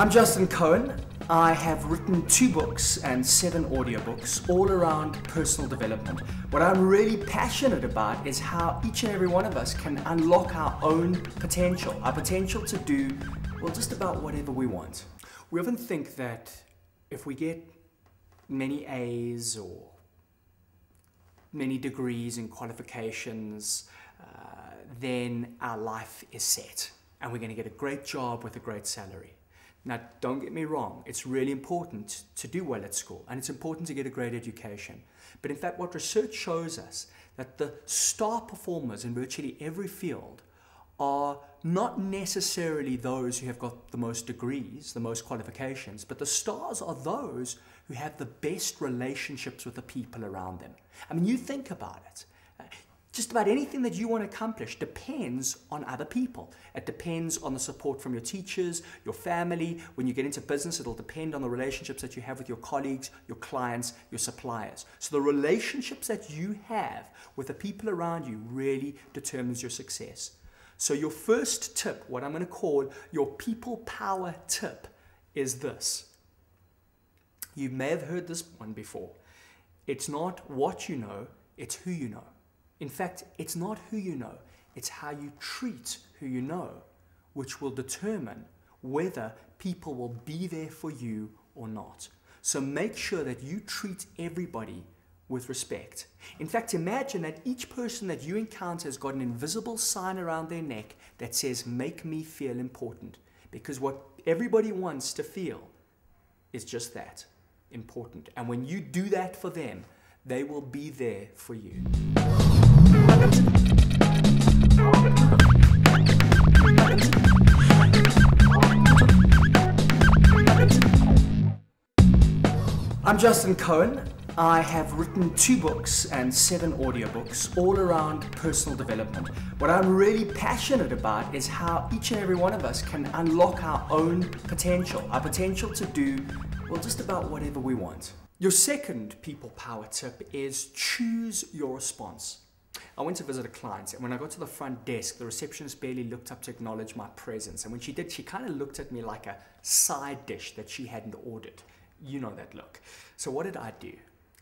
I'm Justin Cohen. I have written 2 books and 7 audiobooks all around personal development. What I'm really passionate about is how each and every one of us can unlock our own potential, our potential to do, well, just about whatever we want. We often think that if we get many A's or many degrees and qualifications, then our life is set and we're going to get a great job with a great salary. Now, don't get me wrong, it's really important to do well at school and it's important to get a great education. But in fact, what research shows us that the star performers in virtually every field are not necessarily those who have got the most degrees, the most qualifications, but the stars are those who have the best relationships with the people around them. I mean, you think about it. Just about anything that you want to accomplish depends on other people. It depends on the support from your teachers, your family. When you get into business, it'll depend on the relationships that you have with your colleagues, your clients, your suppliers. So the relationships that you have with the people around you really determines your success. So your first tip, what I'm going to call your people power tip, is this. You may have heard this one before. It's not what you know, it's who you know. In fact, it's not who you know, it's how you treat who you know, which will determine whether people will be there for you or not. So make sure that you treat everybody with respect. In fact, imagine that each person that you encounter has got an invisible sign around their neck that says, "Make me feel important." Because what everybody wants to feel is just that, important. And when you do that for them, they will be there for you. I'm Justin Cohen. I have written 2 books and 7 audiobooks all around personal development. What I'm really passionate about is how each and every one of us can unlock our own potential, our potential to do, well, just about whatever we want. Your second people power tip is choose your response. I went to visit a client, and when I got to the front desk, the receptionist barely looked up to acknowledge my presence. And when she did, she kind of looked at me like a side dish that she hadn't ordered. You know that look. So what did I do?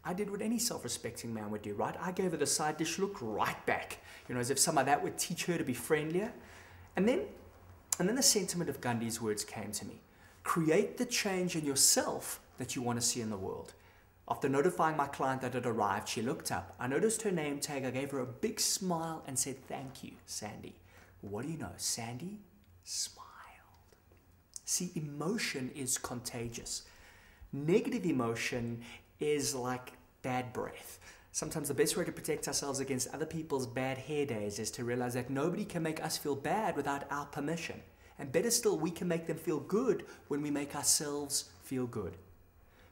I did what any self-respecting man would do, right? I gave her the side dish look right back, you know, as if some of that would teach her to be friendlier. And then the sentiment of Gandhi's words came to me. Create the change in yourself that you want to see in the world. After notifying my client that it arrived, she looked up. I noticed her name tag. I gave her a big smile and said, "Thank you, Sandy." What do you know? Sandy smiled. See, emotion is contagious. Negative emotion is like bad breath. Sometimes the best way to protect ourselves against other people's bad hair days is to realize that nobody can make us feel bad without our permission. And better still, we can make them feel good when we make ourselves feel good.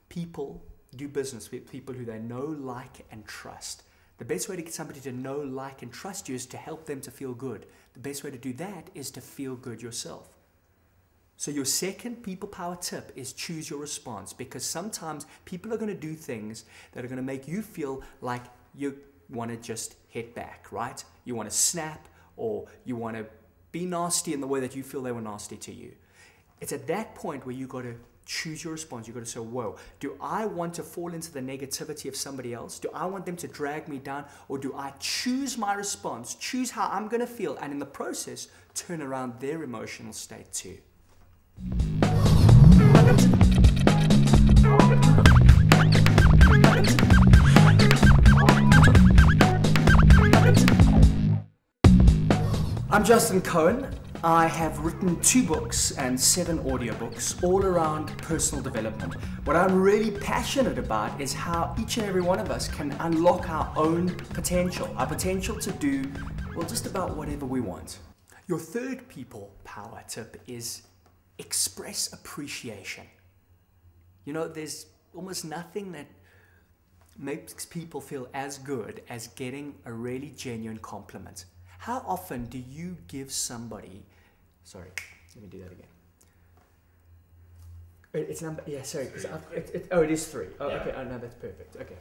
People do business with people who they know, like, and trust. The best way to get somebody to know, like, and trust you is to help them to feel good. The best way to do that is to feel good yourself. So your second people power tip is choose your response, because sometimes people are going to do things that are going to make you feel like you want to just hit back, right? You want to snap, or you want to be nasty in the way that you feel they were nasty to you. It's at that point where you got to choose your response. You've got to say, whoa, do I want to fall into the negativity of somebody else? Do I want them to drag me down? Or do I choose my response, choose how I'm going to feel, and in the process, turn around their emotional state too? I'm Justin Cohen. I have written 2 books and 7 audiobooks all around personal development. What I'm really passionate about is how each and every one of us can unlock our own potential, our potential to do, well, just about whatever we want. Your third people power tip is express appreciation. You know, there's almost nothing that makes people feel as good as getting a really genuine compliment. How often do you give somebody, sorry, let me do that again. It's number, yeah, sorry, because it is 3. Oh, yeah. Okay, oh no, that's perfect, okay.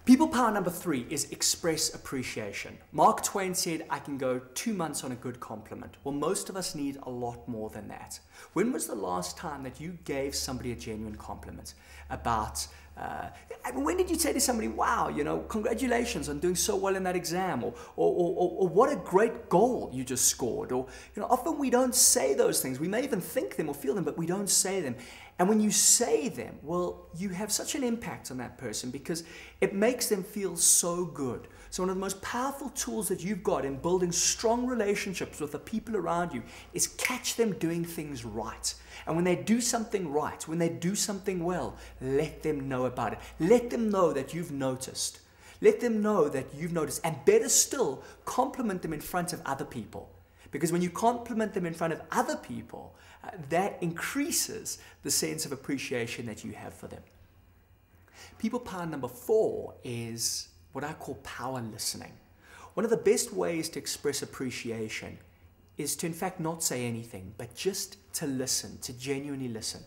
People power number 3 is express appreciation. Mark Twain said, I can go 2 months on a good compliment. Well, most of us need a lot more than that. When was the last time that you gave somebody a genuine compliment about, when did you say to somebody, wow, congratulations on doing so well in that exam, or what a great goal you just scored, or, often we don't say those things. We may even think them or feel them, but we don't say them. And when you say them, well, you have such an impact on that person because it makes them feel so good. So one of the most powerful tools that you've got in building strong relationships with the people around you is catch them doing things right. And when they do something right, when they do something well, let them know about it. Let them know that you've noticed. Let them know that you've noticed. And better still, compliment them in front of other people. Because when you compliment them in front of other people, that increases the sense of appreciation that you have for them. People power number 4 is what I call power listening. One of the best ways to express appreciation is to in fact not say anything, but just to listen, to genuinely listen.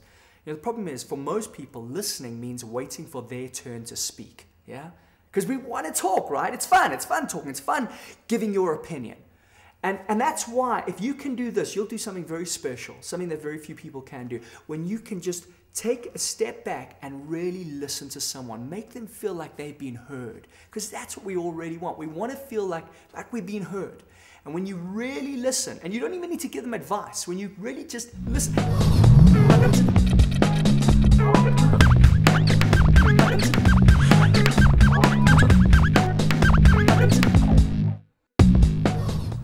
The problem is for most people, listening means waiting for their turn to speak. Yeah? Because we want to talk, right? It's fun talking, it's fun giving your opinion. And that's why, if you can do this, you'll do something very special, something that very few people can do. When you can just take a step back and really listen to someone, make them feel like they've been heard. Because that's what we all really want. We want to feel like we've been heard. And when you really listen, and you don't even need to give them advice, when you really just listen.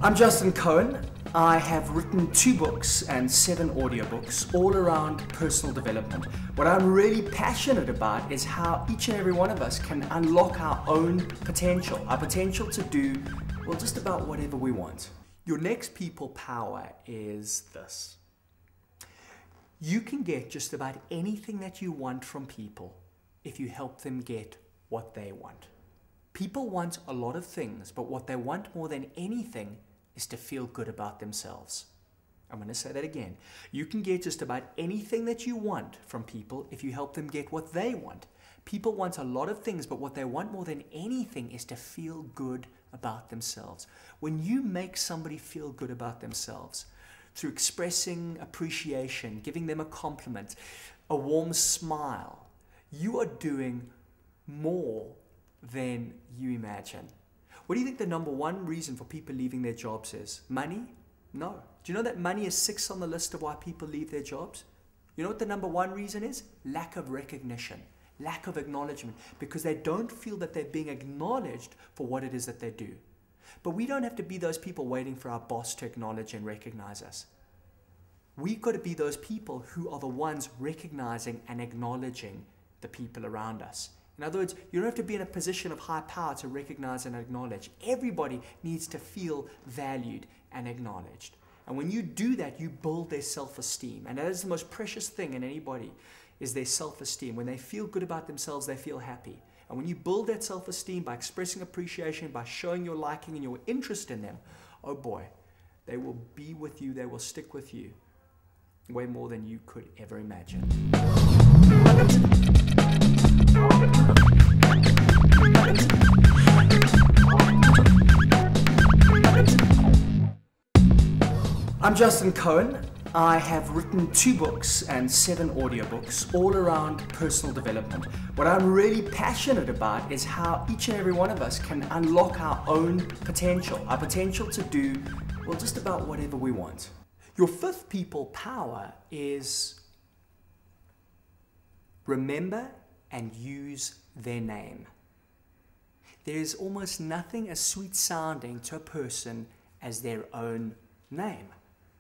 I'm Justin Cohen. I have written 2 books and 7 audiobooks all around personal development. What I'm really passionate about is how each and every one of us can unlock our own potential, our potential to do, well, just about whatever we want. Your next people power is this. You can get just about anything that you want from people if you help them get what they want. People want a lot of things, but what they want more than anything is to feel good about themselves. I'm going to say that again. You can get just about anything that you want from people if you help them get what they want. People want a lot of things, but what they want more than anything is to feel good about themselves. When you make somebody feel good about themselves through expressing appreciation, giving them a compliment, a warm smile, you are doing more than you imagine. What do you think the number 1 reason for people leaving their jobs is? Money? No. Do you know that money is 6th on the list of why people leave their jobs? You know what the number 1 reason is? Lack of recognition, lack of acknowledgement, because they don't feel that they're being acknowledged for what it is that they do. But we don't have to be those people waiting for our boss to acknowledge and recognize us. We've got to be those people who are the ones recognizing and acknowledging the people around us. In other words, you don't have to be in a position of high power to recognize and acknowledge. Everybody needs to feel valued and acknowledged. And when you do that, you build their self-esteem. And that is the most precious thing in anybody, is their self-esteem. When they feel good about themselves, they feel happy. And when you build that self-esteem by expressing appreciation, by showing your liking and your interest in them, oh boy, they will be with you, they will stick with you way more than you could ever imagine. I'm Justin Cohen. I have written 2 books and 7 audiobooks all around personal development. What I'm really passionate about is how each and every one of us can unlock our own potential, our potential to do, well, just about whatever we want. Your 5th people power is remember and use their name. There is almost nothing as sweet sounding to a person as their own name.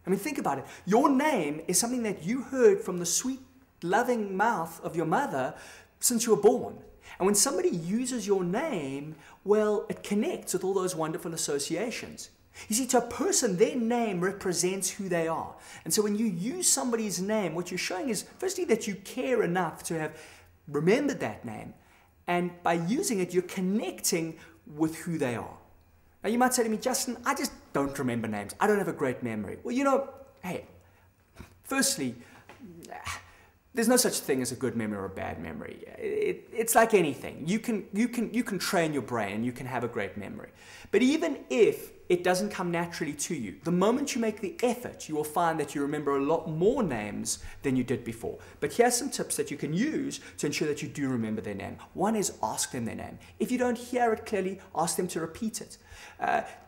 I mean, think about it. Your name is something that you heard from the sweet, loving mouth of your mother since you were born. And when somebody uses your name, well, it connects with all those wonderful associations. You see, to a person, their name represents who they are. And so when you use somebody's name, what you're showing is, firstly, that you care enough to have remembered that name. And by using it, you're connecting with who they are. Now, you might say to me, Justin, I just don't remember names. I don't have a great memory. Well, hey, firstly, There's no such thing as a good memory or a bad memory. It's like anything. You can train your brain, you can have a great memory. But even if it doesn't come naturally to you, the moment you make the effort, you will find that you remember a lot more names than you did before. But here's some tips that you can use to ensure that you do remember their name. One is ask them their name. If you don't hear it clearly, ask them to repeat it.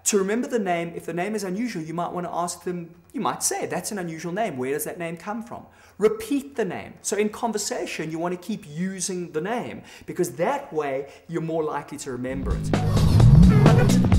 To remember the name, if the name is unusual, you might want to ask them, you might say, that's an unusual name. Where does that name come from? Repeat the name. So in conversation, you want to keep using the name because that way you're more likely to remember it.